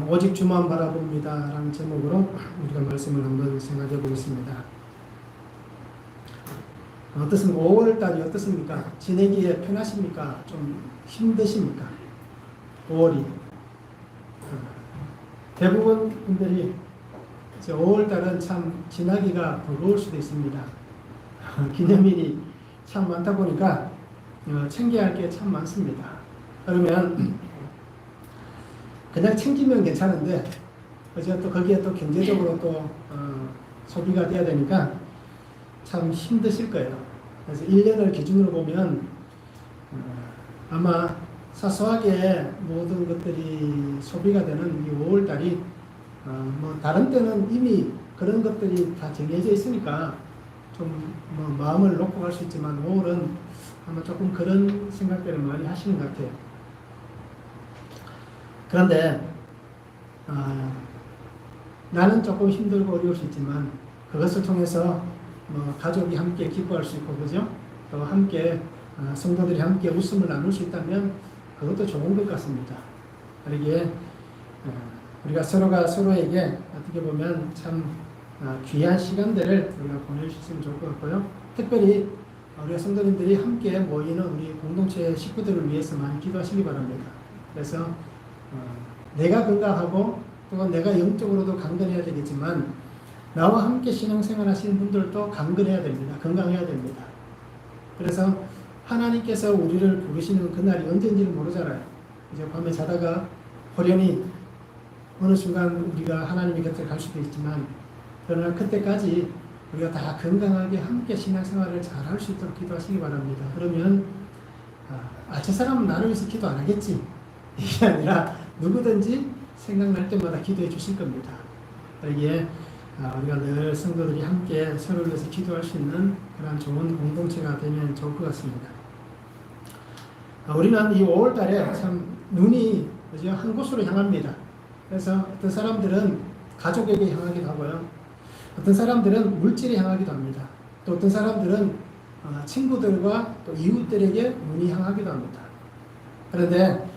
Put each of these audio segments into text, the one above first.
오직 주만 바라봅니다 라는 제목으로 우리가 말씀을 한번 생각해 보겠습니다. 어떻습니까? 5월달이 어떻습니까? 지내기에 편하십니까? 좀 힘드십니까? 5월이 대부분 분들이 5월달은 참 지나기가 버거울 수도 있습니다. 기념일이 참 많다 보니까 챙겨야 할 게 참 많습니다. 그러면 그냥 챙기면 괜찮은데 또 거기에 또 경제적으로 또 소비가 돼야 되니까 참 힘드실 거예요. 그래서 1년을 기준으로 보면 아마 사소하게 모든 것들이 소비가 되는 이 5월달이 뭐 다른 때는 이미 그런 것들이 다 정해져 있으니까 좀 뭐 마음을 놓고 갈 수 있지만 5월은 아마 조금 그런 생각들을 많이 하시는 것 같아요. 그런데 나는 조금 힘들고 어려울 수 있지만 그것을 통해서 뭐 가족이 함께 기뻐할 수 있고 그죠? 또 함께 성도들이 함께 웃음을 나눌 수 있다면 그것도 좋은 것 같습니다. 그러기에 우리가 서로가 서로에게 어떻게 보면 참 귀한 시간들을 우리가 보낼 수 있으면 좋을 것 같고요. 특별히 우리 성도님들이 함께 모이는 우리 공동체 식구들을 위해서 많이 기도하시기 바랍니다. 그래서 내가 건강하고 또한 내가 영적으로도 강건해야 되겠지만 나와 함께 신앙생활 하시는 분들도 강건해야 됩니다. 건강해야 됩니다. 그래서 하나님께서 우리를 부르시는 그날이 언제인지를 모르잖아요. 이제 밤에 자다가 호련히 어느 순간 우리가 하나님의 곁에 갈 수도 있지만 그러나 그때까지 우리가 다 건강하게 함께 신앙생활을 잘 할 수 있도록 기도하시기 바랍니다. 그러면 저 사람은 나를 위해서 기도 안 하겠지 이게 아니라 누구든지 생각날 때마다 기도해 주실 겁니다. 여기에 우리가 늘 성도들이 함께 서로를 위해서 기도할 수 있는 그런 좋은 공동체가 되면 좋을 것 같습니다. 우리는 이 5월달에 참 눈이 한 곳으로 향합니다. 그래서 어떤 사람들은 가족에게 향하기도 하고요. 어떤 사람들은 물질에 향하기도 합니다. 또 어떤 사람들은 친구들과 또 이웃들에게 눈이 향하기도 합니다. 그런데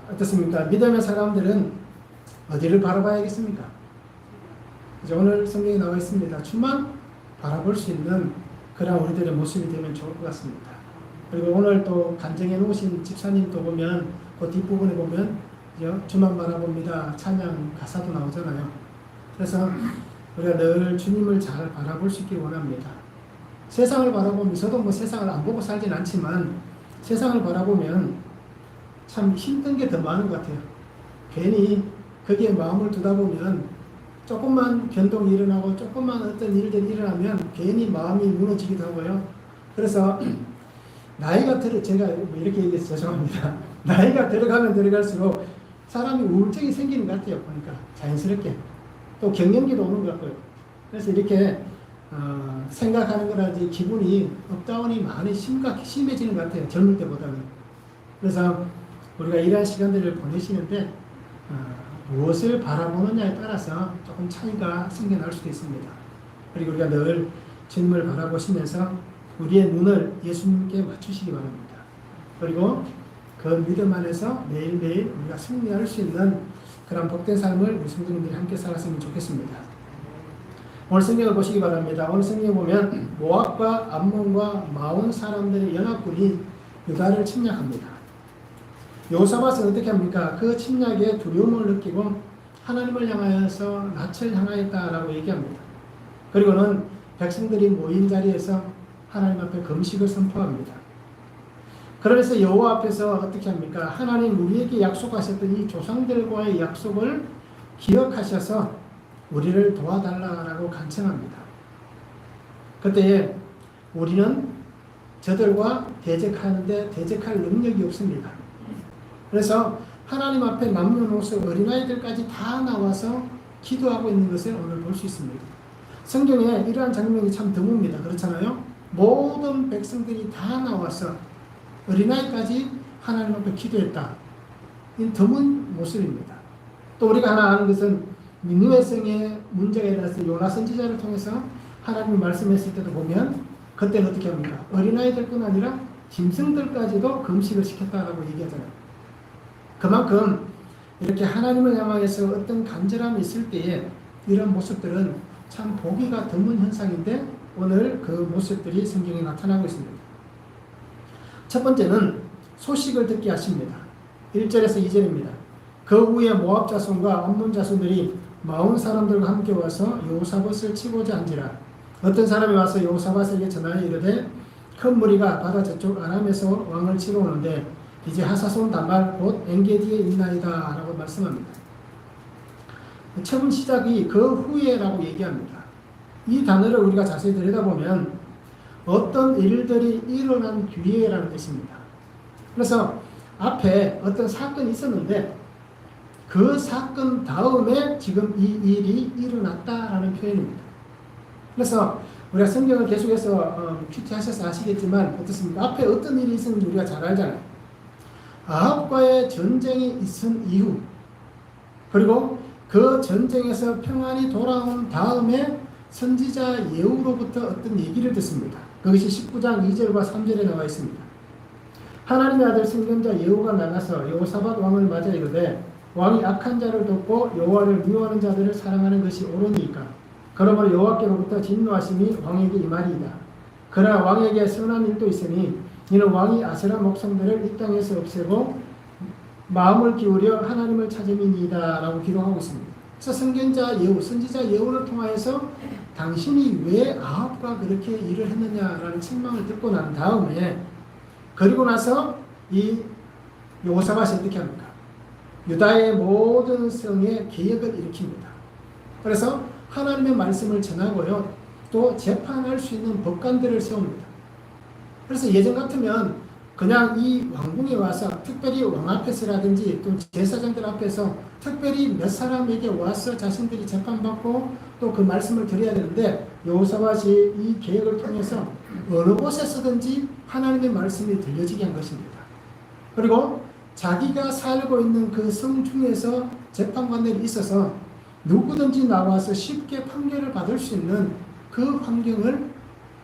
어떻습니까? 믿음의 사람들은 어디를 바라봐야겠습니까? 오늘 성경에 나와 있습니다. 주만 바라볼 수 있는 그런 우리들의 모습이 되면 좋을 것 같습니다. 그리고 오늘 또 간증해 놓으신 집사님도 보면 그 뒷부분에 보면 주만 바라봅니다. 찬양 가사도 나오잖아요. 그래서 우리가 늘 주님을 잘 바라볼 수 있길 원합니다. 세상을 바라보면 저도 뭐 세상을 안 보고 살진 않지만 세상을 바라보면 참 힘든 게 더 많은 것 같아요. 괜히 거기에 마음을 두다 보면 조금만 변동이 일어나고 조금만 어떤 일들이 일어나면 괜히 마음이 무너지기도 하고요. 그래서 나이가 제가 이렇게 얘기해서 죄송합니다. 나이가 들어가면 들어갈수록 사람이 우울증이 생기는 것 같아요. 보니까 자연스럽게. 또 갱년기도 오는 것 같고요. 그래서 이렇게 생각하는 거라든지 기분이 업다운이 많이 심해지는 것 같아요. 젊을 때보다는. 그래서 우리가 이러한 시간들을 보내시는데 무엇을 바라보느냐에 따라서 조금 차이가 생겨날 수도 있습니다. 그리고 우리가 늘 주님을 바라보시면서 우리의 눈을 예수님께 맞추시기 바랍니다. 그리고 그 믿음 안에서 매일매일 우리가 승리할 수 있는 그런 복된 삶을 우리 성도님들이 함께 살았으면 좋겠습니다. 오늘 성경을 보시기 바랍니다. 오늘 성경에 보면 모압과 암몬과 마온 사람들의 연합군이 유다를 침략합니다. 여호사밧은 어떻게 합니까? 그 침략에 두려움을 느끼고 하나님을 향하여서 낯을 향하였다라고 얘기합니다. 그리고는 백성들이 모인 자리에서 하나님 앞에 금식을 선포합니다. 그러면서 여호와 앞에서 어떻게 합니까? 하나님 우리에게 약속하셨던 이 조상들과의 약속을 기억하셔서 우리를 도와달라고 간청합니다. 그때 우리는 저들과 대적하는데 대적할 능력이 없습니다. 그래서 하나님 앞에 남녀노소 어린아이들까지 다 나와서 기도하고 있는 것을 오늘 볼 수 있습니다. 성경에 이러한 장면이 참 드뭅니다. 그렇잖아요? 모든 백성들이 다 나와서 어린아이까지 하나님 앞에 기도했다. 이 드문 모습입니다. 또 우리가 하나 아는 것은 니느웨 성의 문제가 일어났을 요나 선지자를 통해서 하나님이 말씀했을 때도 보면 그때는 어떻게 합니까? 어린아이들뿐 아니라 짐승들까지도 금식을 시켰다라고 얘기하잖아요. 그만큼 이렇게 하나님을 향하여서 어떤 간절함이 있을 때에 이런 모습들은 참 보기가 드문 현상인데 오늘 그 모습들이 성경에 나타나고 있습니다. 첫 번째는 소식을 듣게 하십니다. 1절에서 2절입니다. 그 후에 모압 자손과 암몬 자손들이 마온 사람들과 함께 와서 여호사밧을 치고자 한지라. 어떤 사람이 와서 여호사밧에게 전하여 이르되 큰 무리가 바다 저쪽 아람에서 왕을 치러 오는데 이제 하사손 다말 곧 엔게디에 있나이다 라고 말씀합니다. 처음 시작이 그 후에라고 얘기합니다. 이 단어를 우리가 자세히 들여다보면 어떤 일들이 일어난 뒤에라는 뜻입니다. 그래서 앞에 어떤 사건이 있었는데 그 사건 다음에 지금 이 일이 일어났다라는 표현입니다. 그래서 우리가 성경을 계속해서 큐티하셔서 아시겠지만 어떻습니까? 앞에 어떤 일이 있었는지 우리가 잘 알잖아요. 아합과의 전쟁이 있은 이후 그리고 그 전쟁에서 평안이 돌아온 다음에 선지자 예후로부터 어떤 얘기를 듣습니다. 그것이 19장 2절과 3절에 나와 있습니다. 하나님의 아들 선견자 예후가 나가서 여호사밧 왕을 맞아 이르되 왕이 악한 자를 돕고 여호와를 미워하는 자들을 사랑하는 것이 옳으니까 그러므로 여호와께로부터 진노하심이 왕에게 임하리이다. 그러나 왕에게 선한 일도 있으니 이는 왕이 아세라 목성들을 이 땅에서 없애고 마음을 기울여 하나님을 찾음이니이다 라고 기록하고 있습니다. 그래서 선견자 예후, 선지자 예후를 통하여서 당신이 왜 아합과 그렇게 일을 했느냐라는 책망을 듣고 난 다음에 그리고 나서 이 여호사밧이 어떻게 합니까? 유다의 모든 성에 개혁을 일으킵니다. 그래서 하나님의 말씀을 전하고요. 또 재판할 수 있는 법관들을 세웁니다. 그래서 예전 같으면 그냥 이 왕궁에 와서 특별히 왕 앞에서라든지 또 제사장들 앞에서 특별히 몇 사람에게 와서 자신들이 재판받고 또 그 말씀을 드려야 되는데 여호사밧이 이 계획을 통해서 어느 곳에서든지 하나님의 말씀이 들려지게 한 것입니다. 그리고 자기가 살고 있는 그 성 중에서 재판관들이 있어서 누구든지 나와서 쉽게 판결을 받을 수 있는 그 환경을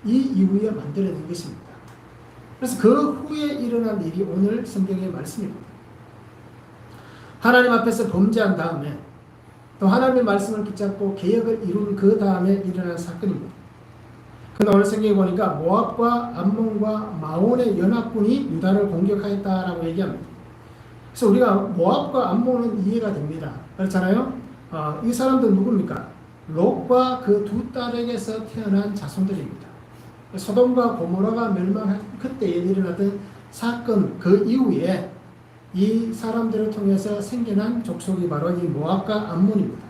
이 이후에 만들어낸 것입니다. 그래서 그 후에 일어난 일이 오늘 성경의 말씀입니다. 하나님 앞에서 범죄한 다음에 또 하나님의 말씀을 붙잡고 개혁을 이룬 그 다음에 일어난 사건입니다. 그런데 오늘 성경에 보니까 모압과 암몬과 마온의 연합군이 유다를 공격하였다라고 얘기합니다. 그래서 우리가 모압과 암몬은 이해가 됩니다. 그렇잖아요. 이 사람들은 누굽니까? 롯과 그 두 딸에게서 태어난 자손들입니다. 소돔과 고모라가 멸망한 그때에 일어났던 사건 그 이후에 이 사람들을 통해서 생겨난 족속이 바로 이 모압과 암몬입니다.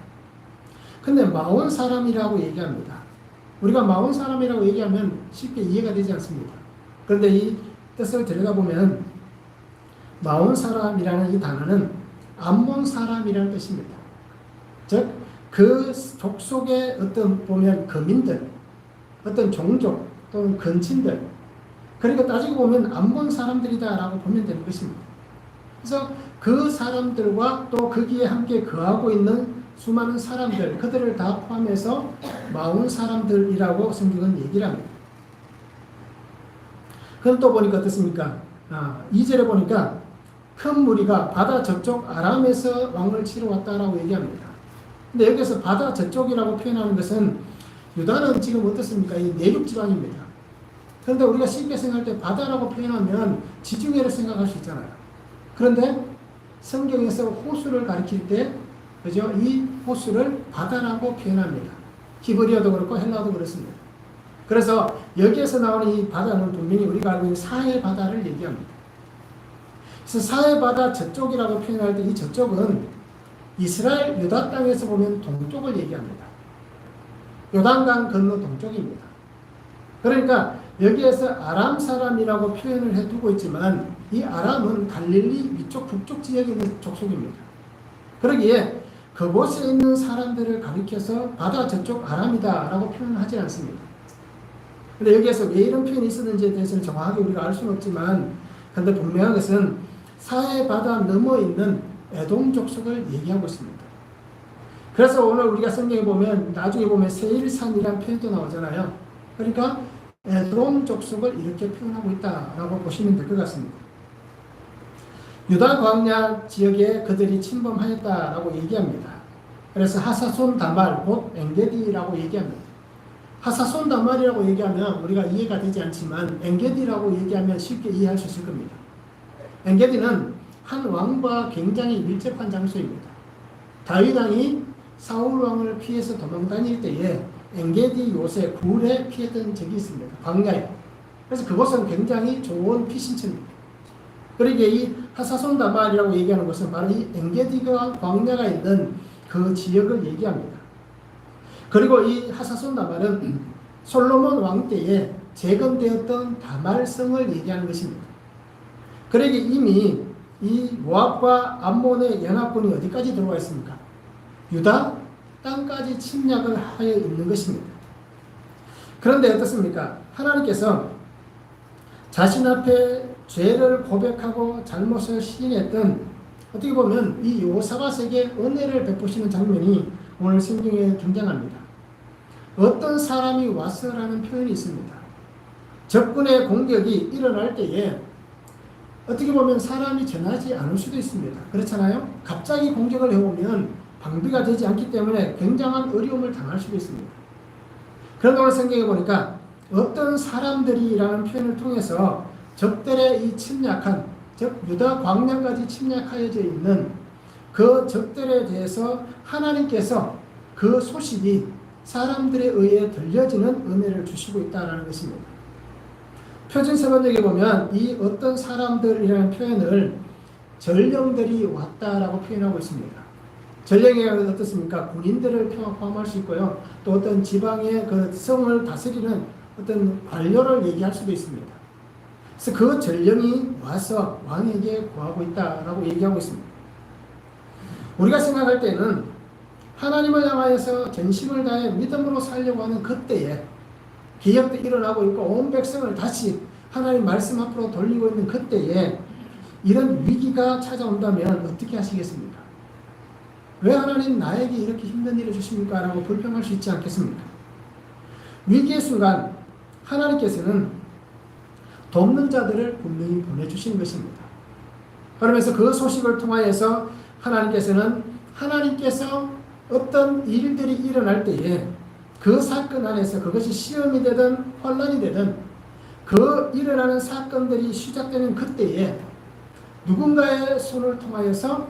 근데 마온 사람이라고 얘기합니다. 우리가 마온 사람이라고 얘기하면 쉽게 이해가 되지 않습니다. 그런데 이 뜻을 들여다보면 마온 사람이라는 이 단어는 암몬 사람이라는 뜻입니다. 즉, 그 족속의 어떤 보면 거민들, 어떤 종족, 또는 근친들, 그러니까 따지고 보면 암몬 사람들이다라고 보면 되는 것입니다. 그래서 그 사람들과 또 거기에 함께 거하고 있는 수많은 사람들, 그들을 다 포함해서 마온 사람들이라고 성경은 얘기를 합니다. 그럼 또 보니까 어떻습니까? 2절에 보니까 큰 무리가 바다 저쪽 아람에서 왕을 치러 왔다라고 얘기합니다. 근데 여기서 바다 저쪽이라고 표현하는 것은 유다는 지금 어떻습니까? 이 내륙 지방입니다. 그런데 우리가 쉽게 생각할 때 바다라고 표현하면 지중해를 생각할 수 있잖아요. 그런데 성경에서 호수를 가리킬 때, 그죠? 이 호수를 바다라고 표현합니다. 히브리어도 그렇고 헬라어도 그렇습니다. 그래서 여기에서 나오는 이 바다는 분명히 우리가 알고 있는 사해 바다를 얘기합니다. 그래서 사해 바다 저쪽이라고 표현할 때 이 저쪽은 이스라엘 유다 땅에서 보면 동쪽을 얘기합니다. 요단강 건너 동쪽입니다. 그러니까 여기에서 아람 사람이라고 표현을 해두고 있지만 이 아람은 갈릴리 위쪽 북쪽 지역에 있는 족속입니다. 그러기에 그곳에 있는 사람들을 가리켜서 바다 저쪽 아람이다 라고 표현하지 않습니다. 근데 여기에서 왜 이런 표현이 있었는지에 대해서는 정확하게 우리가 알 수는 없지만 그런데 분명한 것은 사해 바다 넘어 있는 에돔 족속을 얘기하고 있습니다. 그래서 오늘 우리가 성경에 보면 나중에 보면 세일산이라는 표현도 나오잖아요. 그러니까 에돔 족속을 이렇게 표현하고 있다라고 보시면 될 것 같습니다. 유다 광야 지역에 그들이 침범하였다라고 얘기합니다. 그래서 하사손 다말 곧 엔게디라고 얘기합니다. 하사손 다말이라고 얘기하면 우리가 이해가 되지 않지만 엔게디라고 얘기하면 쉽게 이해할 수 있을 겁니다. 엔게디는 한 왕과 굉장히 밀접한 장소입니다. 다윗 왕이 사울 왕을 피해서 도망 다닐 때에 엔게디 요새 굴에 피했던 적이 있습니다. 광야에. 그래서 그곳은 굉장히 좋은 피신처입니다. 그러기에 이 하사손 다말이라고 얘기하는 것은 바로 이 엔게디가 광야가 있는 그 지역을 얘기합니다. 그리고 이 하사손 다말은 솔로몬 왕 때에 재건되었던 다말성을 얘기하는 것입니다. 그러기에 이미 이 모압과 암몬의 연합군이 어디까지 들어와 있습니까? 유다 땅까지 침략을 하여 있는 것입니다. 그런데 어떻습니까? 하나님께서 자신 앞에 죄를 고백하고 잘못을 시인했던 어떻게 보면 이 여호사밧에게 은혜를 베푸시는 장면이 오늘 성경에 등장합니다. 어떤 사람이 와서라는 표현이 있습니다. 적군의 공격이 일어날 때에 어떻게 보면 사람이 전하지 않을 수도 있습니다. 그렇잖아요? 갑자기 공격을 해오면 방비가 되지 않기 때문에 굉장한 어려움을 당할 수도 있습니다. 그런데 오늘 성경에 보니까 어떤 사람들이라는 표현을 통해서 적들의 이 침략한, 즉 유다 광야까지 침략하여져 있는 그 적들에 대해서 하나님께서 그 소식이 사람들에 의해 들려지는 은혜를 주시고 있다는 것입니다. 표준 세번역에 보면 이 어떤 사람들이라는 표현을 전령들이 왔다라고 표현하고 있습니다. 전령이 어떻습니까? 군인들을 포함할 수 있고요. 또 어떤 지방의 그 성을 다스리는 어떤 관료를 얘기할 수도 있습니다. 그래서 그 전령이 와서 왕에게 구하고 있다라고 얘기하고 있습니다. 우리가 생각할 때는 하나님을 향하여서 전심을 다해 믿음으로 살려고 하는 그때에 기적도 일어나고 있고 온 백성을 다시 하나님 말씀 앞으로 돌리고 있는 그때에 이런 위기가 찾아온다면 어떻게 하시겠습니까? 왜 하나님 나에게 이렇게 힘든 일을 주십니까? 라고 불평할 수 있지 않겠습니까? 위기의 순간 하나님께서는 돕는 자들을 분명히 보내주신 것입니다. 그러면서 그 소식을 통하여서 하나님께서 어떤 일들이 일어날 때에 그 사건 안에서 그것이 시험이 되든 혼란이 되든 그 일어나는 사건들이 시작되는 그때에 누군가의 손을 통하여서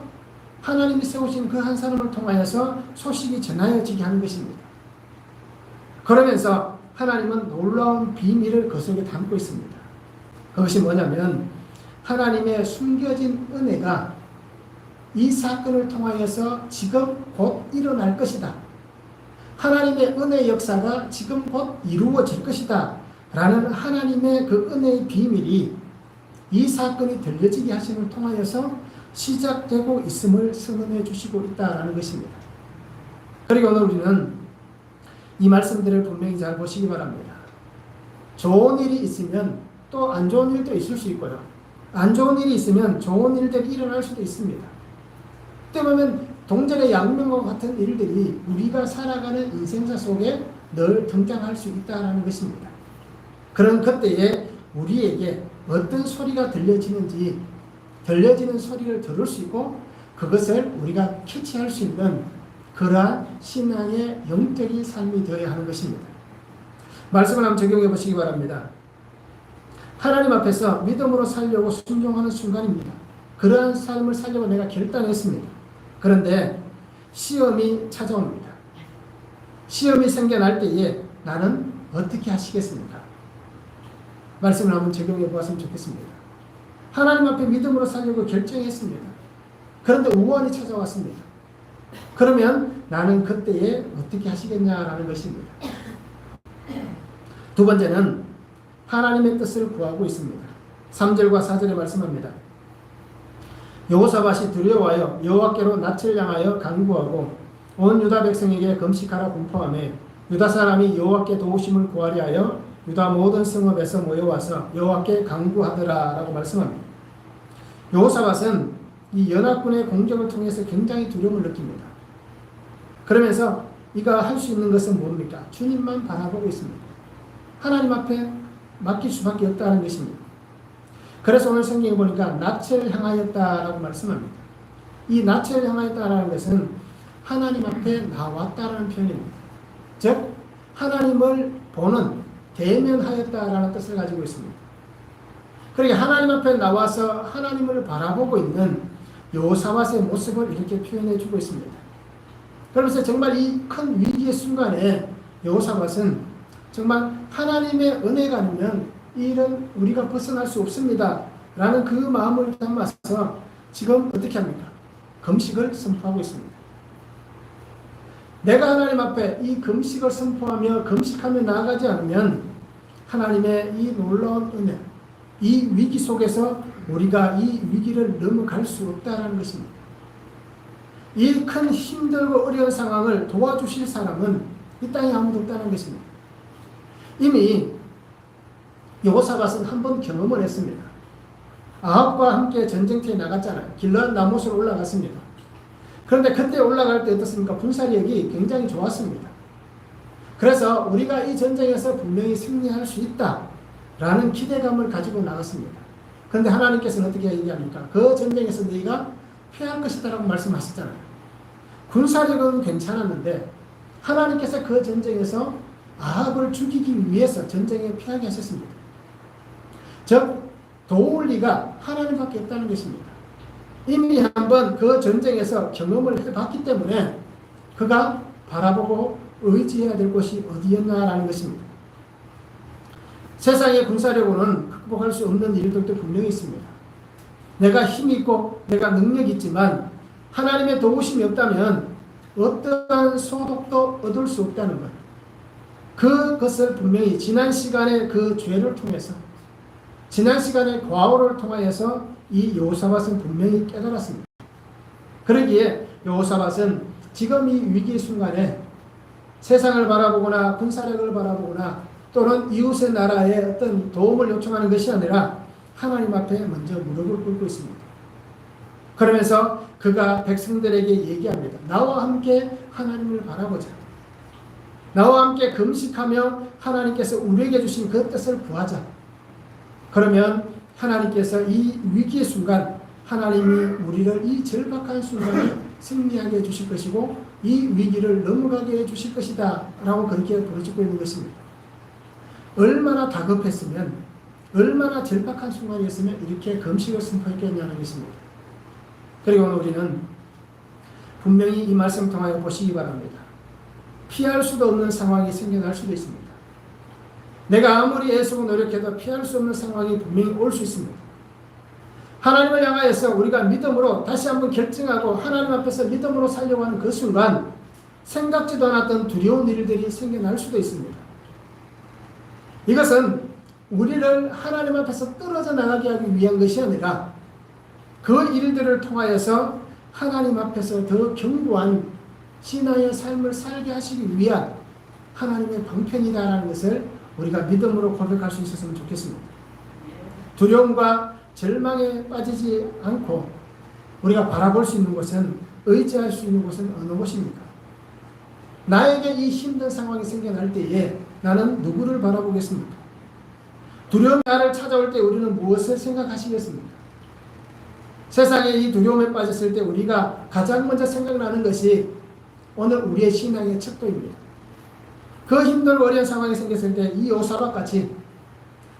하나님이 세우신 그 한 사람을 통하여서 소식이 전하여지게 하는 것입니다. 그러면서 하나님은 놀라운 비밀을 그 속에 담고 있습니다. 그것이 뭐냐면 하나님의 숨겨진 은혜가 이 사건을 통하여서 지금 곧 일어날 것이다. 하나님의 은혜 역사가 지금 곧 이루어질 것이다. 라는 하나님의 그 은혜의 비밀이 이 사건이 들려지게 하심을 통하여서 시작되고 있음을 선언해 주시고 있다는 것입니다. 그리고 오늘 우리는 이 말씀들을 분명히 잘 보시기 바랍니다. 좋은 일이 있으면 또 안 좋은 일도 있을 수 있고요. 안 좋은 일이 있으면 좋은 일들이 일어날 수도 있습니다. 때문에 동전의 양면과 같은 일들이 우리가 살아가는 인생사 속에 늘 등장할 수 있다는 것입니다. 그런 그때에 우리에게 어떤 소리가 들려지는지 들려지는 소리를 들을 수 있고 그것을 우리가 캐치할 수 있는 그러한 신앙의 영적인 삶이 되어야 하는 것입니다. 말씀을 한번 적용해 보시기 바랍니다. 하나님 앞에서 믿음으로 살려고 순종하는 순간입니다. 그러한 삶을 살려고 내가 결단했습니다. 그런데 시험이 찾아옵니다. 시험이 생겨날 때에 나는 어떻게 하시겠습니까? 말씀을 한번 적용해 보았으면 좋겠습니다. 하나님 앞에 믿음으로 살려고 결정했습니다. 그런데 우환이 찾아왔습니다. 그러면 나는 그때에 어떻게 하시겠냐라는 것입니다. 두 번째는 하나님의 뜻을 구하고 있습니다. 3절과 4절에 말씀합니다. 여호사밧이 두려워하여 여호와께로 낯을 향하여 간구하고 온 유다 백성에게 금식하라 분포하며 유다 사람이 여호와께 도우심을 구하려 하여 유다 모든 성읍에서 모여와서 여호와께 간구하더라 라고 말씀합니다. 여호사밧은 이 연합군의 공격을 통해서 굉장히 두려움을 느낍니다. 그러면서 이가 할 수 있는 것은 뭡니까? 주님만 바라보고 있습니다. 하나님 앞에 맡길 수밖에 없다는 것입니다. 그래서 오늘 성경에 보니까 낯을 향하였다라고 말씀합니다. 이 낯을 향하였다라는 것은 하나님 앞에 나왔다라는 표현입니다. 즉 하나님을 보는, 대면하였다라는 뜻을 가지고 있습니다. 그러니까 하나님 앞에 나와서 하나님을 바라보고 있는 여호사밧의 모습을 이렇게 표현해 주고 있습니다. 그러면서 정말 이 큰 위기의 순간에 여호사밧은 정말 하나님의 은혜가 아니면 이 일은 우리가 벗어날 수 없습니다 라는 그 마음을 담아서 지금 어떻게 합니까? 금식을 선포하고 있습니다. 내가 하나님 앞에 이 금식을 선포하며 금식하며 나아가지 않으면 하나님의 이 놀라운 은혜, 이 위기 속에서 우리가 이 위기를 넘어갈 수 없다는 것입니다. 이 큰 힘들고 어려운 상황을 도와주실 사람은 이 땅에 아무도 없다는 것입니다. 이미 여호사밧은 한 번 경험을 했습니다. 아합과 함께 전쟁터에 나갔잖아요. 길르앗 나못으로 올라갔습니다. 그런데 그때 올라갈 때 어떻습니까? 군사력이 굉장히 좋았습니다. 그래서 우리가 이 전쟁에서 분명히 승리할 수 있다라는 기대감을 가지고 나갔습니다. 그런데 하나님께서는 어떻게 얘기합니까? 그 전쟁에서 너희가 패할 것이다라고 말씀하셨잖아요. 군사력은 괜찮았는데 하나님께서 그 전쟁에서 아합을 죽이기 위해서 전쟁에 패하게 하셨습니다. 즉 도울 리가 하나님밖에 없다는 것입니다. 이미 한번 그 전쟁에서 경험을 해봤기 때문에 그가 바라보고 의지해야 될 곳이 어디였나라는 것입니다. 세상의 군사력으로는 극복할 수 없는 일들도 분명히 있습니다. 내가 힘이 있고 내가 능력이 있지만 하나님의 도우심이 없다면 어떠한 소득도 얻을 수 없다는 것. 그것을 분명히 지난 시간에 그 죄를 통해서, 지난 시간에 과오를 통하여서 이 여호사밧은 분명히 깨달았습니다. 그러기에 여호사밧은 지금 이 위기의 순간에 세상을 바라보거나 군사력을 바라보거나 또는 이웃의 나라에 어떤 도움을 요청하는 것이 아니라 하나님 앞에 먼저 무릎을 꿇고 있습니다. 그러면서 그가 백성들에게 얘기합니다. 나와 함께 하나님을 바라보자. 나와 함께 금식하며 하나님께서 우리에게 주신 그 뜻을 구하자. 그러면 하나님께서 이 위기의 순간 하나님이 우리를 이 절박한 순간에 승리하게 해주실 것이고 이 위기를 넘어가게 해주실 것이다 라고 그렇게 보여주고 있는 것입니다. 얼마나 다급했으면, 얼마나 절박한 순간이었으면 이렇게 금식을 선포했겠냐는 것입니다. 그리고 우리는 분명히 이 말씀 통하여 보시기 바랍니다. 피할 수도 없는 상황이 생겨날 수도 있습니다. 내가 아무리 애쓰고 노력해도 피할 수 없는 상황이 분명히 올 수 있습니다. 하나님을 향하여서 우리가 믿음으로 다시 한번 결정하고 하나님 앞에서 믿음으로 살려고 하는 그 순간 생각지도 않았던 두려운 일들이 생겨날 수도 있습니다. 이것은 우리를 하나님 앞에서 떨어져 나가게 하기 위한 것이 아니라 그 일들을 통하여서 하나님 앞에서 더 견고한 신앙의 삶을 살게 하시기 위한 하나님의 방편이다라는 것을 우리가 믿음으로 고백할 수 있었으면 좋겠습니다. 두려움과 절망에 빠지지 않고 우리가 바라볼 수 있는 곳은, 의지할 수 있는 곳은 어느 곳입니까? 나에게 이 힘든 상황이 생겨날 때에 나는 누구를 바라보겠습니까? 두려움이 나를 찾아올 때 우리는 무엇을 생각하시겠습니까? 세상에 이 두려움에 빠졌을 때 우리가 가장 먼저 생각나는 것이 오늘 우리의 신앙의 척도입니다. 그 힘들고 어려운 상황이 생겼을 때 이 여호사밧 같이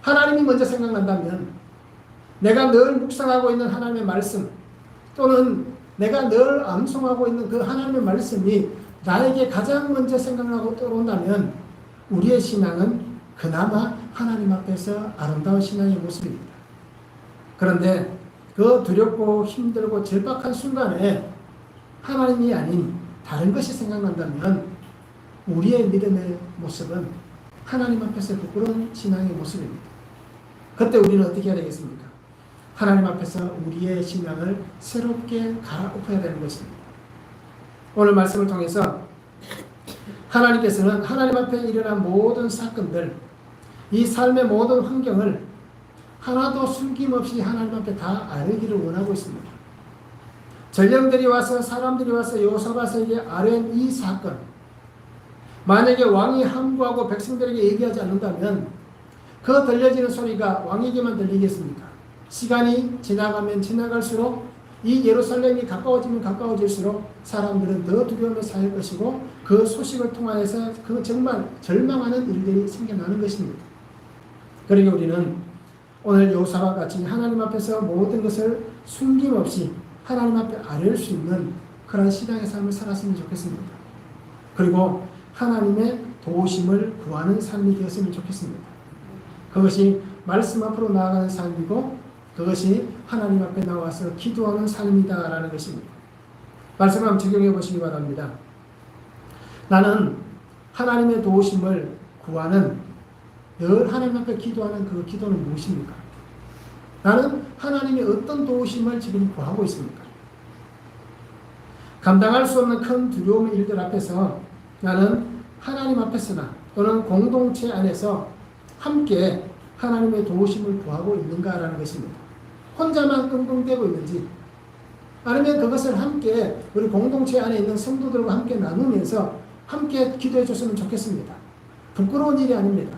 하나님이 먼저 생각난다면 내가 늘 묵상하고 있는 하나님의 말씀 또는 내가 늘 암송하고 있는 그 하나님의 말씀이 나에게 가장 먼저 생각나고 떠오른다면 우리의 신앙은 그나마 하나님 앞에서 아름다운 신앙의 모습입니다. 그런데 그 두렵고 힘들고 절박한 순간에 하나님이 아닌 다른 것이 생각난다면 우리의 믿음의 모습은 하나님 앞에서 부끄러운 신앙의 모습입니다. 그때 우리는 어떻게 해야 되겠습니까? 하나님 앞에서 우리의 신앙을 새롭게 갈아엎어야 되는 것입니다. 오늘 말씀을 통해서 하나님께서는 하나님 앞에 일어난 모든 사건들, 이 삶의 모든 환경을 하나도 숨김없이 하나님 앞에 다 아뢰기를 원하고 있습니다. 전령들이 와서, 사람들이 와서 여호사밧에게 아뢰는 이 사건, 만약에 왕이 함구하고 백성들에게 얘기하지 않는다면 그 들려지는 소리가 왕에게만 들리겠습니까? 시간이 지나가면 지나갈수록 이 예루살렘이 가까워지면 가까워질수록 사람들은 더 두려움에 쌓일 것이고 그 소식을 통하여서 그 정말 절망하는 일들이 생겨나는 것입니다. 그러니 우리는 오늘 여호사와 같이 하나님 앞에서 모든 것을 숨김없이 하나님 앞에 아뢰을 수 있는 그런 신앙의 삶을 살았으면 좋겠습니다. 그리고 하나님의 도우심을 구하는 삶이 되었으면 좋겠습니다. 그것이 말씀 앞으로 나아가는 삶이고 그것이 하나님 앞에 나와서 기도하는 삶이다라는 것입니다. 말씀 한번 적용해 보시기 바랍니다. 나는 하나님의 도우심을 구하는 늘 하나님 앞에 기도하는 그 기도는 무엇입니까? 나는 하나님의 어떤 도우심을 지금 구하고 있습니까? 감당할 수 없는 큰 두려움의 일들 앞에서 나는 하나님 앞에서나 또는 공동체 안에서 함께 하나님의 도우심을 구하고 있는가라는 것입니다. 혼자만 끙끙대고 있는지 아니면 그것을 함께 우리 공동체 안에 있는 성도들과 함께 나누면서 함께 기도해 줬으면 좋겠습니다. 부끄러운 일이 아닙니다.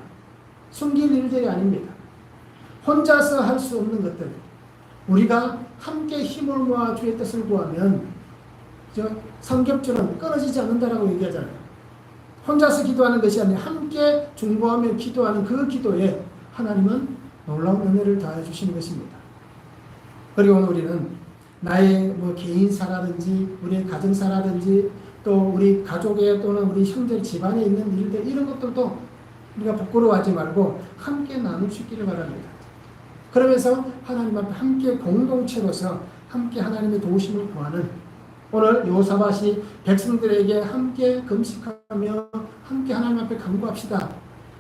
숨길 일들이 아닙니다. 혼자서 할 수 없는 것들 우리가 함께 힘을 모아 주의 뜻을 구하면 삼겹줄은 끊어지지 않는다라고 얘기하잖아요. 혼자서 기도하는 것이 아니라 함께 중보하며 기도하는 그 기도에 하나님은 놀라운 은혜를 더해 주시는 것입니다. 그리고 오늘 우리는 나의 개인사라든지 우리의 가정사라든지 또 우리 가족의 또는 우리 형제 집안에 있는 일들 이런 것들도 우리가 부끄러워하지 말고 함께 나눌 수 있기를 바랍니다. 그러면서 하나님 앞에 함께 공동체로서 함께 하나님의 도우심을 구하는 오늘 여호사밧이 백성들에게 함께 금식하며 함께 하나님 앞에 간구합시다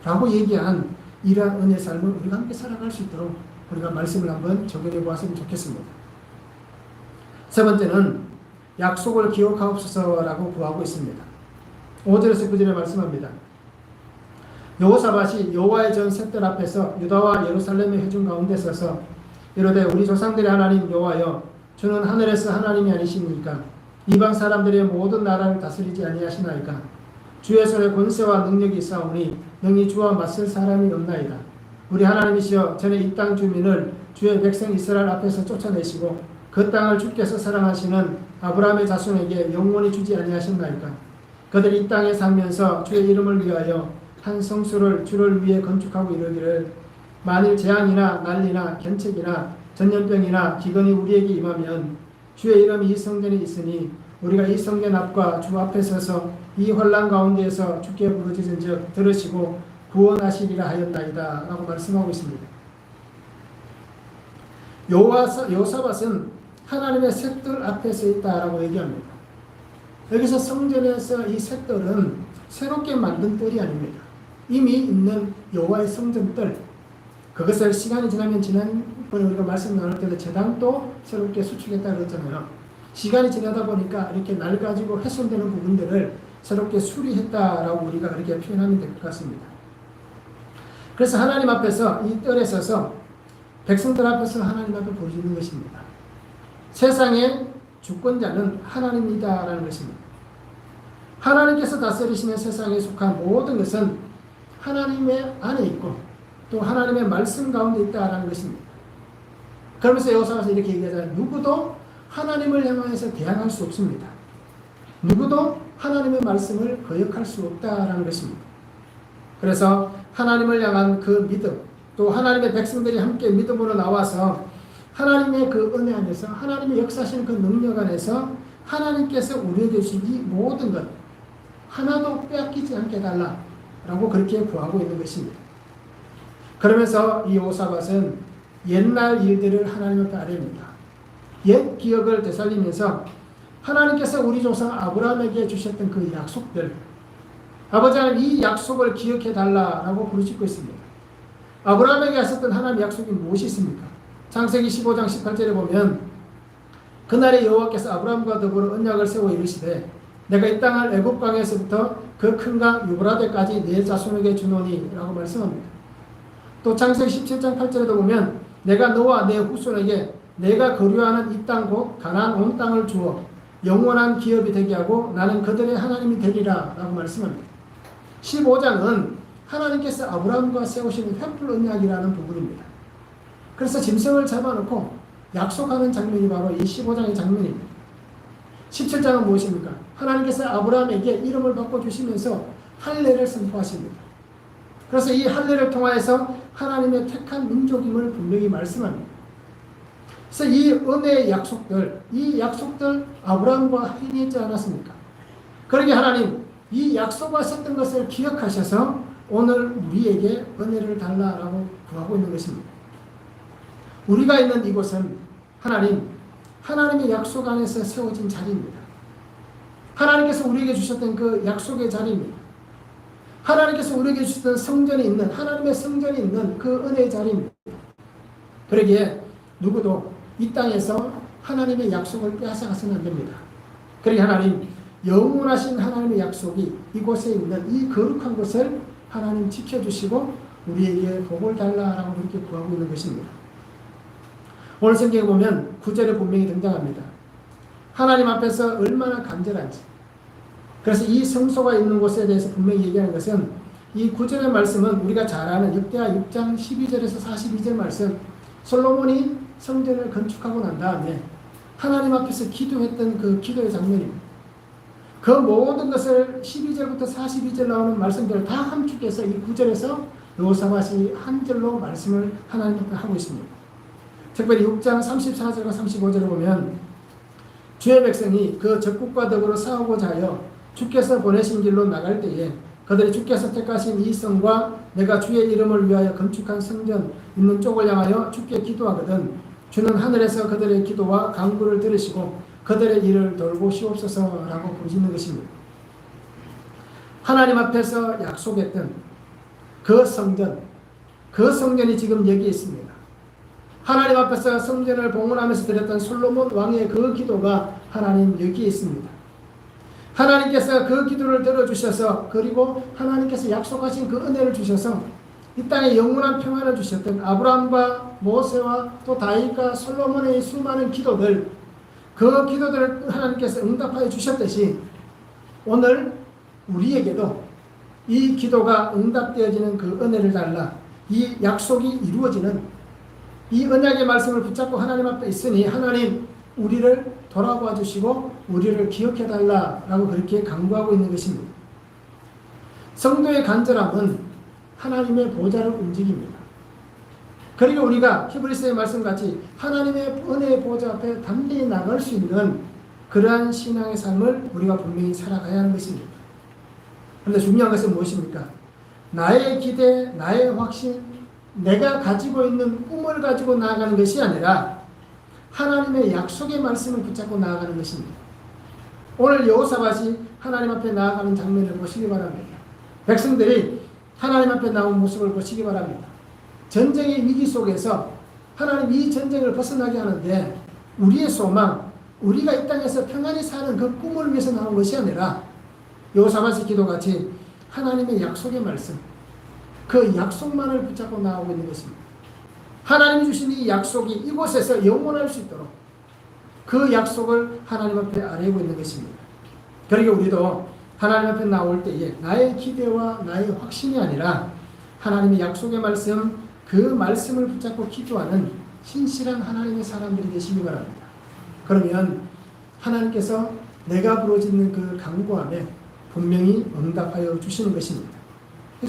라고 얘기한 이러한 은혜의 삶을 우리가 함께 살아갈 수 있도록 우리가 말씀을 한번 적용해 보았으면 좋겠습니다. 세 번째는 약속을 기억하옵소서라고 구하고 있습니다. 5절에서 9절에 말씀합니다. 여호사밧이 여호와의 전 셋들 앞에서 유다와 예루살렘의 회중 가운데 서서 이르되 우리 조상들의 하나님 여호와여 주는 하늘에서 하나님이 아니십니까? 이방 사람들의 모든 나라를 다스리지 아니하시나이까? 주의 손에 권세와 능력이 있사오니 능히 주와 맞설 사람이 없나이다. 우리 하나님이시여 전에 이 땅 주민을 주의 백성 이스라엘 앞에서 쫓아내시고 그 땅을 주께서 사랑하시는 아브라함의 자손에게 영원히 주지 아니하셨나이까? 그들이 이 땅에 살면서 주의 이름을 위하여 한 성수를 주를 위해 건축하고 이르기를 만일 재앙이나 난리나 견책이나 전염병이나 기근이 우리에게 임하면 주의 이름이 이 성전에 있으니 우리가 이 성전 앞과 주 앞에 서서 이 혼란 가운데에서 주께 부르짖은즉 들으시고 구원하시리라 하였나이다 라고 말씀하고 있습니다. 여호사밧은 하나님의 셋들 앞에 서 있다라고 얘기합니다. 여기서 성전에서 이 셋들은 새롭게 만든 뜰이 아닙니다. 이미 있는 여호와의 성전뜰 그것을 시간이 지나면 지난번에 우리가 말씀 나눌 때도 제단도 새롭게 수축했다 그랬잖아요. 시간이 지나다 보니까 이렇게 낡아지고 훼손되는 부분들을 새롭게 수리했다라고 우리가 그렇게 표현하면 될 것 같습니다. 그래서 하나님 앞에서 이 뜰에 서서 백성들 앞에서 하나님 앞에 보여주는 것입니다. 세상의 주권자는 하나님이다라는 것입니다. 하나님께서 다스리시는 세상에 속한 모든 것은 하나님의 안에 있고 또 하나님의 말씀 가운데 있다라는 것입니다. 그러면서 여호사밧이 이렇게 얘기하잖아요. 누구도 하나님을 향해서 대항할 수 없습니다. 누구도 하나님의 말씀을 거역할 수 없다라는 것입니다. 그래서 하나님을 향한 그 믿음, 또 하나님의 백성들이 함께 믿음으로 나와서 하나님의 그 은혜 안에서 하나님의 역사하시는 그 능력 안에서 하나님께서 우리에게 주신 이 모든 것 하나도 빼앗기지 않게 해달라라고 그렇게 구하고 있는 것입니다. 그러면서 이 여호사밧은 옛날 일들을 하나님 앞에 아뢰입니다. 옛 기억을 되살리면서 하나님께서 우리 조상 아브라함에게 주셨던 그 약속들 아버지 하나님 이 약속을 기억해 달라라고 부르짖고 있습니다. 아브라함에게 하셨던 하나님의 약속이 무엇이 있습니까? 창세기 15장 18절에 보면 그날에 여호와께서 아브라함과 더불어 언약을 세워 이르시되 내가 이 땅을 애굽 강에서부터 그 큰 강 유브라데까지 내 자손에게 주노니 라고 말씀합니다. 또 창세기 17장 8절에도 보면 내가 너와 내 후손에게 내가 거류하는 이 땅 곧 가나안 온 땅을 주어 영원한 기업이 되게 하고 나는 그들의 하나님이 되리라 라고 말씀합니다. 15장은 하나님께서 아브라함과 세우시는 횃불 언약이라는 부분입니다. 그래서 짐승을 잡아놓고 약속하는 장면이 바로 이 15장의 장면입니다. 17장은 무엇입니까? 하나님께서 아브라함에게 이름을 바꿔주시면서 할례를 선포하십니다. 그래서 이 할례를 통하여서 하나님의 택한 민족임을 분명히 말씀합니다. 그래서 이 은혜의 약속들, 이 약속들 아브라함과 행했지 않았습니까? 그러게 하나님 이 약속하셨던 것을 기억하셔서 오늘 우리에게 은혜를 달라라고 구하고 있는 것입니다. 우리가 있는 이곳은 하나님의 약속 안에서 세워진 자리입니다. 하나님께서 우리에게 주셨던 그 약속의 자리입니다. 하나님께서 우리에게 주셨던 성전이 있는, 하나님의 성전이 있는 그 은혜의 자리입니다. 그러기에 누구도 이 땅에서 하나님의 약속을 빼앗아가서는 안 됩니다. 그러기 하나님, 영원하신 하나님의 약속이 이곳에 있는 이 거룩한 곳을 하나님 지켜주시고 우리에게 복을 달라라고 그렇게 구하고 있는 것입니다. 오늘 성경에 보면 9절에 분명히 등장합니다. 하나님 앞에서 얼마나 간절한지. 그래서 이 성소가 있는 곳에 대해서 분명히 얘기하는 것은 이 9절의 말씀은 우리가 잘 아는 역대하 6장 12절에서 42절 말씀, 솔로몬이 성전을 건축하고 난 다음에 하나님 앞에서 기도했던 그 기도의 장면입니다. 그 모든 것을 12절부터 42절 나오는 말씀들을 다 함축해서 이 9절에서 여호사밧이 한 절로 말씀을 하나님 앞에 하고 있습니다. 특별히 6장 34절과 35절을 보면 주의 백성이 그 적국과 더불어 싸우고자 하여 주께서 보내신 길로 나갈 때에 그들이 주께서 택하신 이 성과 내가 주의 이름을 위하여 건축한 성전 있는 쪽을 향하여 주께 기도하거든 주는 하늘에서 그들의 기도와 간구를 들으시고 그들의 일을 돌보시옵소서라고 부르짖는 것입니다. 하나님 앞에서 약속했던 그 성전이 지금 여기 있습니다. 하나님 앞에서 성전을 봉헌하면서 드렸던 솔로몬 왕의 그 기도가 하나님 여기에 있습니다. 하나님께서 그 기도를 들어주셔서 그리고 하나님께서 약속하신 그 은혜를 주셔서 이 땅에 영원한 평안을 주셨던 아브라함과 모세와 또 다윗과 솔로몬의 수많은 기도들, 그 기도들을 하나님께서 응답하여 주셨듯이 오늘 우리에게도 이 기도가 응답되어지는 그 은혜를 달라 이 약속이 이루어지는 이 언약의 말씀을 붙잡고 하나님 앞에 있으니 하나님 우리를 돌아봐 주시고 우리를 기억해 달라라고 그렇게 간구하고 있는 것입니다. 성도의 간절함은 하나님의 보좌를 움직입니다. 그리고 우리가 히브리서의 말씀같이 하나님의 은혜의 보좌 앞에 담대히 나갈 수 있는 그러한 신앙의 삶을 우리가 분명히 살아가야 하는 것입니다. 그런데 중요한 것은 무엇입니까? 나의 기대, 나의 확신, 내가 가지고 있는 꿈을 가지고 나아가는 것이 아니라 하나님의 약속의 말씀을 붙잡고 나아가는 것입니다. 오늘 여호사밧이 하나님 앞에 나아가는 장면을 보시기 바랍니다. 백성들이 하나님 앞에 나온 모습을 보시기 바랍니다. 전쟁의 위기 속에서 하나님 이 전쟁을 벗어나게 하는데 우리의 소망, 우리가 이 땅에서 평안히 사는 그 꿈을 위해서 나온 것이 아니라 여호사밧의 기도같이 하나님의 약속의 말씀, 그 약속만을 붙잡고 나오고 있는 것입니다. 하나님이 주신 이 약속이 이곳에서 영원할 수 있도록 그 약속을 하나님 앞에 아뢰고 있는 것입니다. 그러니까 우리도 하나님 앞에 나올 때에 나의 기대와 나의 확신이 아니라 하나님의 약속의 말씀, 그 말씀을 붙잡고 기도하는 신실한 하나님의 사람들이 되시기 바랍니다. 그러면 하나님께서 내가 부르짖는 그 간구함에 분명히 응답하여 주시는 것입니다.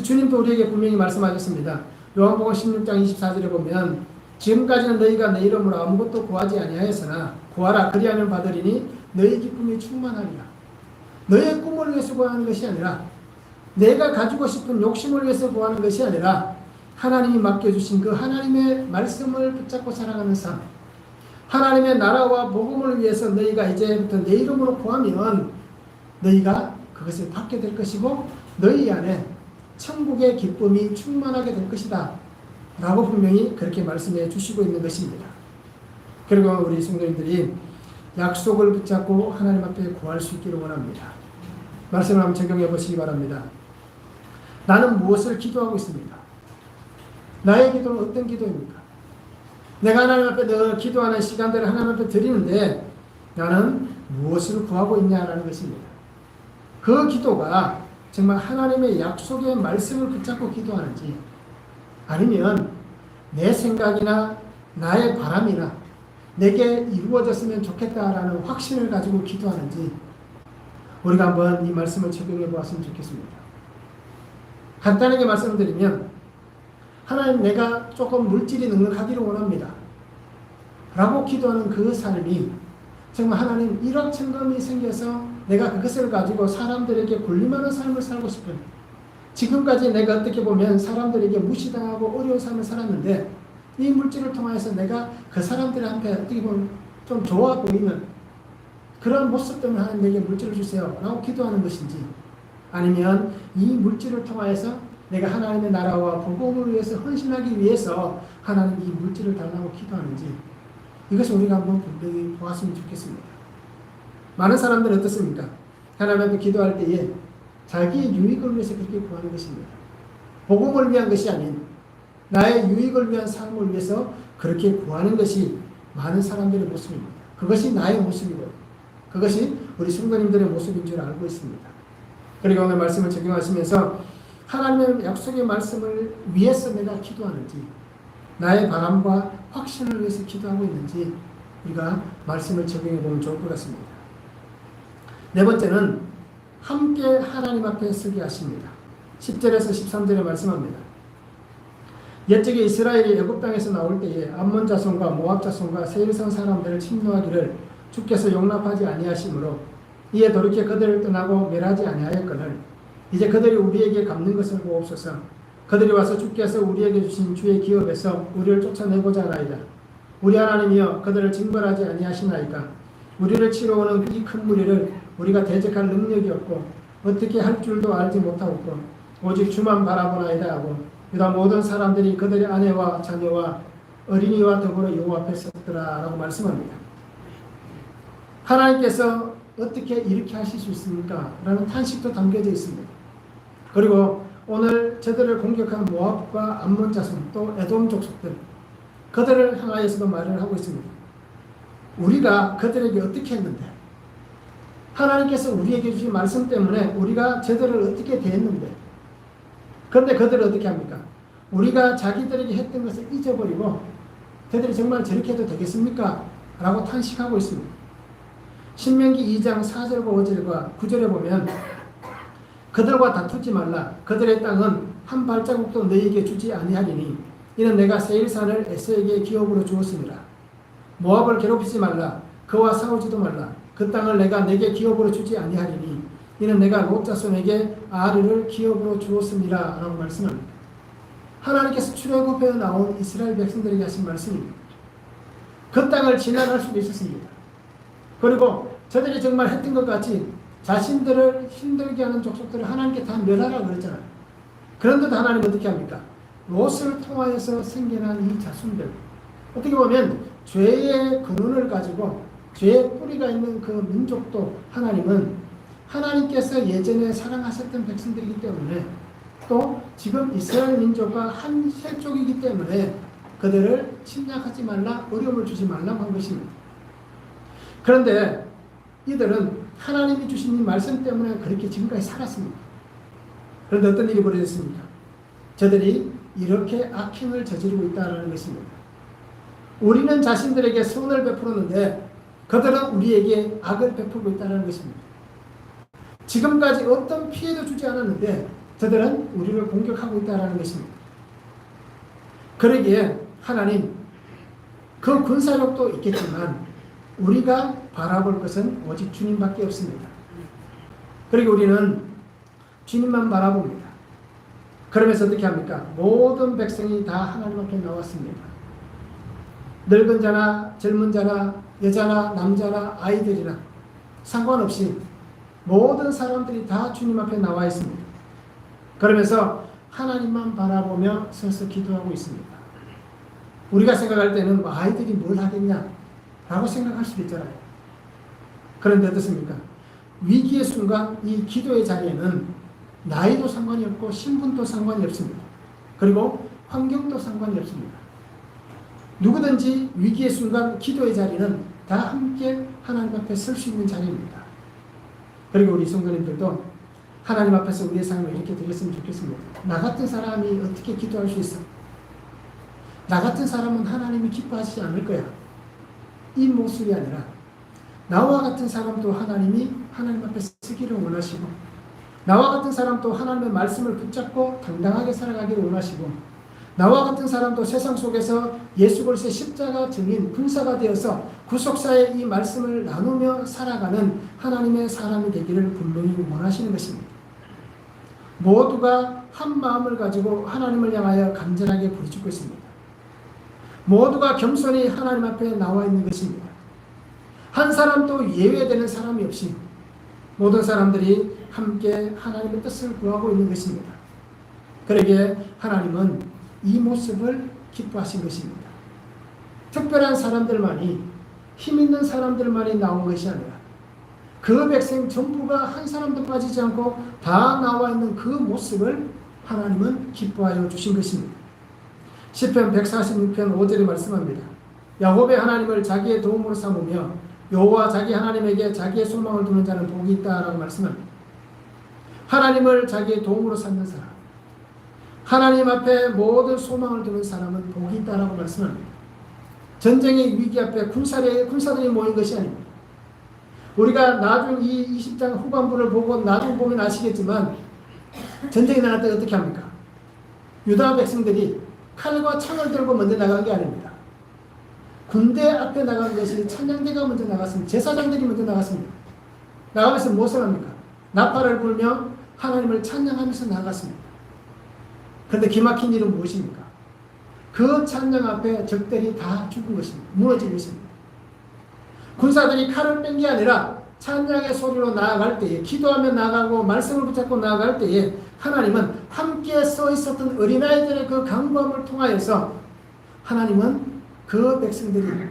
주님도 우리에게 분명히 말씀하셨습니다. 요한복음 16장 24절에 보면 지금까지는 너희가 내 이름으로 아무것도 구하지 아니하였으나 구하라 그리하면 받으리니 너희 기쁨이 충만하리라. 너의 꿈을 위해서 구하는 것이 아니라 내가 가지고 싶은 욕심을 위해서 구하는 것이 아니라 하나님이 맡겨주신 그 하나님의 말씀을 붙잡고 살아가는 삶, 하나님의 나라와 복음을 위해서 너희가 이제부터 내 이름으로 구하면 너희가 그것을 받게 될 것이고 너희 안에 천국의 기쁨이 충만하게 될 것이다 라고 분명히 그렇게 말씀해 주시고 있는 것입니다. 그리고 우리 성도님들이 약속을 붙잡고 하나님 앞에 구할 수 있기를 원합니다. 말씀을 한번 적용해 보시기 바랍니다. 나는 무엇을 기도하고 있습니까? 나의 기도는 어떤 기도입니까? 내가 하나님 앞에 늘 기도하는 시간들을 하나님 앞에 드리는데 나는 무엇을 구하고 있냐라는 것입니다. 그 기도가 정말 하나님의 약속의 말씀을 붙잡고 기도하는지 아니면 내 생각이나 나의 바람이나 내게 이루어졌으면 좋겠다라는 확신을 가지고 기도하는지 우리가 한번 이 말씀을 적용해 보았으면 좋겠습니다. 간단하게 말씀드리면 하나님 내가 조금 물질이 넉넉하기를 원합니다. 라고 기도하는 그 삶이 정말 하나님 1억 천금이 생겨서 내가 그것을 가지고 사람들에게 군림하는 삶을 살고 싶은 지금까지 내가 어떻게 보면 사람들에게 무시당하고 어려운 삶을 살았는데 이 물질을 통해서 내가 그 사람들한테 어떻게 보면 좀 좋아 보이는 그런 모습 때문에 하나님 내게 물질을 주세요 라고 기도하는 것인지 아니면 이 물질을 통해서 내가 하나님의 나라와 복음을 위해서 헌신하기 위해서 하나님 이 물질을 달라고 기도하는지 이것을 우리가 한번 분명히 보았으면 좋겠습니다. 많은 사람들은 어떻습니까? 하나님 앞에 기도할 때에 자기의 유익을 위해서 그렇게 구하는 것입니다. 복음을 위한 것이 아닌 나의 유익을 위한 삶을 위해서 그렇게 구하는 것이 많은 사람들의 모습입니다. 그것이 나의 모습이고 그것이 우리 성도님들의 모습인 줄 알고 있습니다. 그리고 오늘 말씀을 적용하시면서 하나님의 약속의 말씀을 위해서 내가 기도하는지 나의 바람과 확신을 위해서 기도하고 있는지 우리가 말씀을 적용해 보면 좋을 것 같습니다. 네 번째는 함께 하나님 앞에 서게 하십니다. 10절에서 13절에 말씀합니다. 옛적에 이스라엘이 애굽 땅에서 나올 때에 암몬 자손과 모압 자손과 세일성 사람들을 침노하기를 주께서 용납하지 아니하시므로 이에 돌이켜 그들을 떠나고 멸하지 아니하였거늘 이제 그들이 우리에게 갚는 것을 보옵소서. 그들이 와서 주께서 우리에게 주신 주의 기업에서 우리를 쫓아내고자 하나이다. 우리 하나님이여 그들을 징벌하지 아니하시나이까. 우리를 치러 오는 이 큰 무리를 우리가 대적할 능력이 없고 어떻게 할 줄도 알지 못하고 오직 주만 바라보나이다 하고 유다 모든 사람들이 그들의 아내와 자녀와 어린이와 더불어 여호와 앞에 섰더라 라고 말씀합니다. 하나님께서 어떻게 이렇게 하실 수 있습니까? 라는 탄식도 담겨져 있습니다. 그리고 오늘 저들을 공격한 모압과 암몬 자손 또 에돔 족속들 그들을 향하여서도 말을 하고 있습니다. 우리가 그들에게 어떻게 했는데 하나님께서 우리에게 주신 말씀 때문에 우리가 저들을 어떻게 대했는데 그런데 그들은 어떻게 합니까? 우리가 자기들에게 했던 것을 잊어버리고 저들이 정말 저렇게 해도 되겠습니까? 라고 탄식하고 있습니다. 신명기 2장 4절과 5절과 9절에 보면 그들과 다투지 말라. 그들의 땅은 한 발자국도 너희에게 주지 아니하리니 이는 내가 세일산을 에서에게 기업으로 주었습니다. 모압을 괴롭히지 말라. 그와 싸우지도 말라. 그 땅을 내가 내게 기업으로 주지 아니하리니 이는 내가 롯 자손에게 아르를 기업으로 주었습니다. 라고 말씀합니다. 하나님께서 출애굽에 나온 이스라엘 백성들에게 하신 말씀입니다. 그 땅을 진난할 수도 있었습니다. 그리고 저들이 정말 했던 것 같이 자신들을 힘들게 하는 족속들을 하나님께 다 멸하라고 그랬잖아요. 그런데도 하나님은 어떻게 합니까? 롯을 통하여서 생겨난 이 자손들 어떻게 보면 죄의 근원을 가지고 죄의 뿌리가 있는 그 민족도 하나님은 하나님께서 예전에 사랑하셨던 백성들이기 때문에 또 지금 이스라엘 민족과 한 혈족이기 때문에 그들을 침략하지 말라, 어려움을 주지 말라고 한 것입니다. 그런데 이들은 하나님이 주신 이 말씀 때문에 그렇게 지금까지 살았습니다. 그런데 어떤 일이 벌어졌습니까? 저들이 이렇게 악행을 저지르고 있다는 것입니다. 우리는 자신들에게 선을 베풀었는데 그들은 우리에게 악을 베풀고 있다는 것입니다. 지금까지 어떤 피해도 주지 않았는데 저들은 우리를 공격하고 있다는 것입니다. 그러기에 하나님 그 군사력도 있겠지만 우리가 바라볼 것은 오직 주님밖에 없습니다. 그리고 우리는 주님만 바라봅니다. 그러면서 어떻게 합니까? 모든 백성이 다 하나님 앞에 나왔습니다. 늙은 자나 젊은 자나 여자나 남자나 아이들이나 상관없이 모든 사람들이 다 주님 앞에 나와 있습니다. 그러면서 하나님만 바라보며 서서 기도하고 있습니다. 우리가 생각할 때는 아이들이 뭘 하겠냐 라고 생각할 수도 있잖아요. 그런데 어떻습니까? 위기의 순간 이 기도의 자리에는 나이도 상관이 없고 신분도 상관이 없습니다. 그리고 환경도 상관이 없습니다. 누구든지 위기의 순간 기도의 자리는 다 함께 하나님 앞에 설 수 있는 자리입니다. 그리고 우리 성도님들도 하나님 앞에서 우리의 삶을 이렇게 드렸으면 좋겠습니다. 나 같은 사람이 어떻게 기도할 수 있어? 나 같은 사람은 하나님이 기뻐하시지 않을 거야. 이 모습이 아니라 나와 같은 사람도 하나님이 하나님 앞에 서기를 원하시고, 나와 같은 사람도 하나님의 말씀을 붙잡고 당당하게 살아가기를 원하시고, 나와 같은 사람도 세상 속에서 예수 그리스도의 십자가 증인 군사가 되어서 구속사의 이 말씀을 나누며 살아가는 하나님의 사람이 되기를 분명히 원하시는 것입니다. 모두가 한 마음을 가지고 하나님을 향하여 간절하게 부르짖고 있습니다. 모두가 겸손히 하나님 앞에 나와 있는 것입니다. 한 사람도 예외되는 사람이 없이 모든 사람들이 함께 하나님의 뜻을 구하고 있는 것입니다. 그러기에 하나님은 이 모습을 기뻐하신 것입니다. 특별한 사람들만이, 힘 있는 사람들만이 나온 것이 아니라 그 백성 전부가 한 사람도 빠지지 않고 다 나와 있는 그 모습을 하나님은 기뻐하여 주신 것입니다. 시편 146편 5절에 말씀합니다. 야곱의 하나님을 자기의 도움으로 삼으며 여호와 자기 하나님에게 자기의 소망을 두는 자는 복이 있다라고 말씀합니다. 하나님을 자기의 도움으로 삼는 사람, 하나님 앞에 모든 소망을 두는 사람은 복이 있다라고 말씀합니다. 전쟁의 위기 앞에 군사들이 모인 것이 아닙니다. 우리가 나중 이 20장 후반부를 보고 나중 보면 아시겠지만, 전쟁이 나갈 때 어떻게 합니까? 유다 백성들이 칼과 창을 들고 먼저 나간 게 아닙니다. 군대 앞에 나간 것이 찬양대가 먼저 나갔습니다. 제사장들이 먼저 나갔습니다. 나가면서 무엇을 합니까? 나팔을 불며 하나님을 찬양하면서 나갔습니다. 그런데 기막힌 일은 무엇입니까? 그 찬양 앞에 적들이 다 죽은 것입니다. 무너진 것입니다. 군사들이 칼을 뺀 게 아니라 찬양의 소리로 나아갈 때에, 기도하며 나아가고 말씀을 붙잡고 나아갈 때에 하나님은 함께 서 있었던 어린아이들의 그 강구함을 통하여서 하나님은 그 백성들이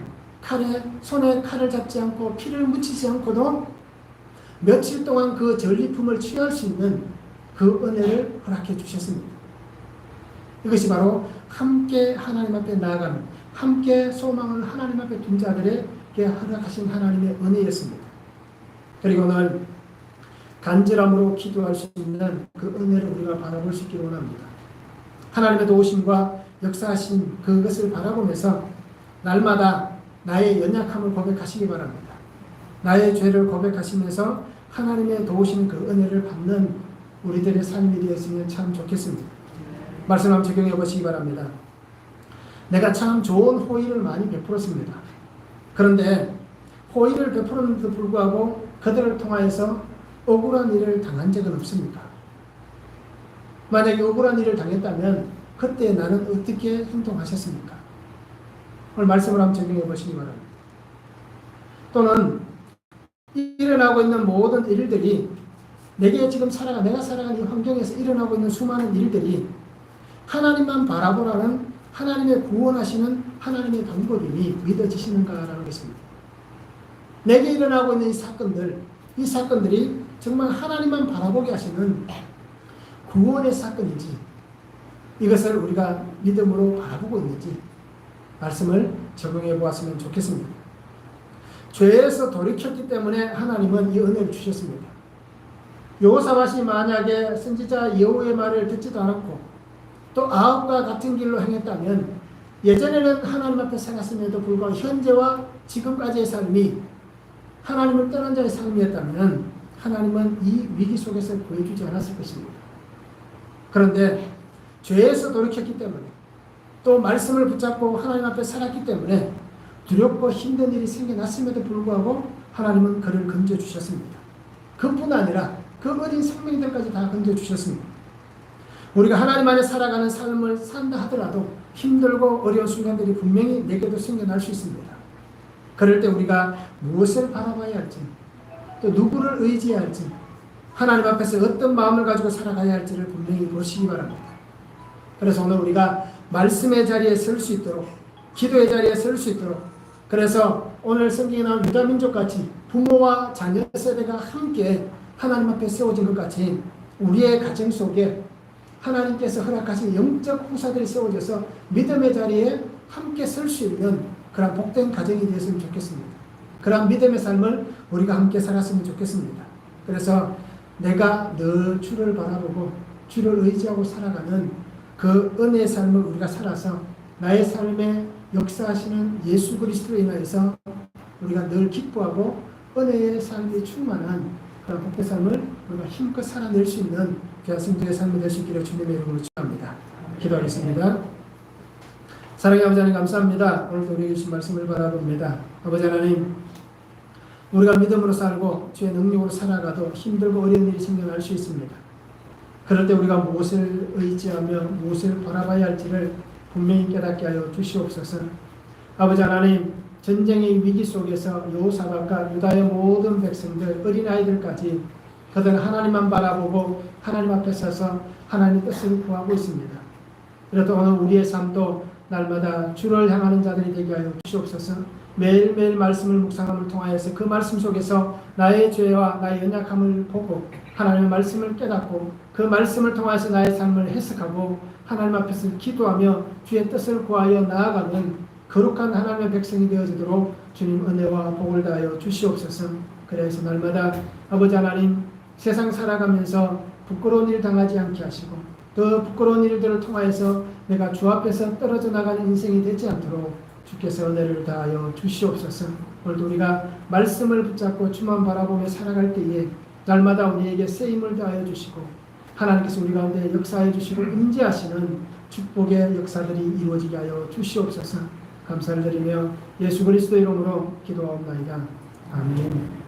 손에 칼을 잡지 않고 피를 묻히지 않고도 며칠 동안 그 전리품을 취할 수 있는 그 은혜를 허락해 주셨습니다. 이것이 바로 함께 하나님 앞에 나아가는, 함께 소망을 하나님 앞에 둔 자들에게 허락하신 하나님의 은혜였습니다. 그리고 오늘 간절함으로 기도할 수 있는 그 은혜를 우리가 바라볼 수 있기를 원합니다. 하나님의 도우심과 역사하신 그것을 바라보면서 날마다 나의 연약함을 고백하시기 바랍니다. 나의 죄를 고백하시면서 하나님의 도우심 그 은혜를 받는 우리들의 삶이 되었으면 참 좋겠습니다. 말씀 한번 적용해 보시기 바랍니다. 내가 참 좋은 호의를 많이 베풀었습니다. 그런데 호의를 베풀었는데도 불구하고 그들을 통하여서 억울한 일을 당한 적은 없습니까? 만약에 억울한 일을 당했다면 그때 나는 어떻게 행동하셨습니까? 오늘 말씀을 한번 적용해 보시기 바랍니다. 또는 일어나고 있는 모든 일들이, 내가 살아가는 이 환경에서 일어나고 있는 수많은 일들이 하나님만 바라보라는 하나님의 구원하시는 하나님의 방법임이 믿어지시는가라는 것입니다. 내게 일어나고 있는 이 사건들이 정말 하나님만 바라보게 하시는 구원의 사건인지, 이것을 우리가 믿음으로 바라보고 있는지 말씀을 적용해 보았으면 좋겠습니다. 죄에서 돌이켰기 때문에 하나님은 이 은혜를 주셨습니다. 여호사밧이 만약에 선지자 여호의 말을 듣지도 않았고 또 아합과 같은 길로 행했다면, 예전에는 하나님 앞에 살았음에도 불구하고 현재와 지금까지의 삶이 하나님을 떠난 자의 삶이었다면 하나님은 이 위기 속에서 구해주지 않았을 것입니다. 그런데 죄에서 돌이켰기 때문에, 또 말씀을 붙잡고 하나님 앞에 살았기 때문에 두렵고 힘든 일이 생겨났음에도 불구하고 하나님은 그를 건져주셨습니다. 그뿐 아니라 그 어린 생명들까지 다 건져주셨습니다. 우리가 하나님 안에 살아가는 삶을 산다 하더라도 힘들고 어려운 순간들이 분명히 내게도 생겨날 수 있습니다. 그럴 때 우리가 무엇을 바라봐야 할지, 또 누구를 의지해야 할지, 하나님 앞에서 어떤 마음을 가지고 살아가야 할지를 분명히 보시기 바랍니다. 그래서 오늘 우리가 말씀의 자리에 설 수 있도록, 기도의 자리에 설 수 있도록, 그래서 오늘 성경에 나온 유다민족같이 부모와 자녀 세대가 함께 하나님 앞에 세워진 것 같이 우리의 가정 속에 하나님께서 허락하신 영적 후사들이 세워져서 믿음의 자리에 함께 설 수 있는 그런 복된 가정이 되었으면 좋겠습니다. 그런 믿음의 삶을 우리가 함께 살았으면 좋겠습니다. 그래서 내가 늘 주를 바라보고 주를 의지하고 살아가는 그 은혜의 삶을 우리가 살아서 나의 삶에 역사하시는 예수 그리스도로 인하여서 우리가 늘 기뻐하고 은혜의 삶이 충만한 그런 복된 삶을 우리가 힘껏 살아낼 수 있는 귀한 성도의 삶이 될 수 있기를 주님의 이름으로 축원합니다. 기도하겠습니다. 사랑의 아버지 하나님 감사합니다. 오늘도 우리에게 주신 말씀을 바라봅니다. 아버지 하나님, 우리가 믿음으로 살고 주의 능력으로 살아가도 힘들고 어려운 일이 생겨날 수 있습니다. 그럴 때 우리가 무엇을 의지하며 무엇을 바라봐야 할지를 분명히 깨닫게 하여 주시옵소서. 아버지 하나님, 전쟁의 위기 속에서 여호사밧과 유다의 모든 백성들, 어린아이들까지 그들은 하나님만 바라보고 하나님 앞에 서서 하나님의 뜻을 구하고 있습니다. 그래도 오늘 우리의 삶도 날마다 주를 향하는 자들이 되게 하여 주시옵소서. 매일매일 말씀을 묵상함을 통하여서 그 말씀 속에서 나의 죄와 나의 연약함을 보고 하나님의 말씀을 깨닫고 그 말씀을 통하여서 나의 삶을 해석하고 하나님 앞에서 기도하며 주의 뜻을 구하여 나아가는 거룩한 하나님의 백성이 되어지도록 주님 은혜와 복을 다하여 주시옵소서. 그래서 날마다 아버지 하나님, 세상 살아가면서 부끄러운 일 당하지 않게 하시고 또 부끄러운 일들을 통하여서 내가 주 앞에서 떨어져 나가는 인생이 되지 않도록 주께서 은혜를 다하여 주시옵소서. 오늘도 우리가 말씀을 붙잡고 주만 바라보며 살아갈 때에 날마다 우리에게 쓰임을 다하여 주시고 하나님께서 우리 가운데 역사해 주시고 임재하시는 축복의 역사들이 이루어지게 하여 주시옵소서. 감사를 드리며 예수 그리스도 이름으로 기도하옵나이다. 아멘.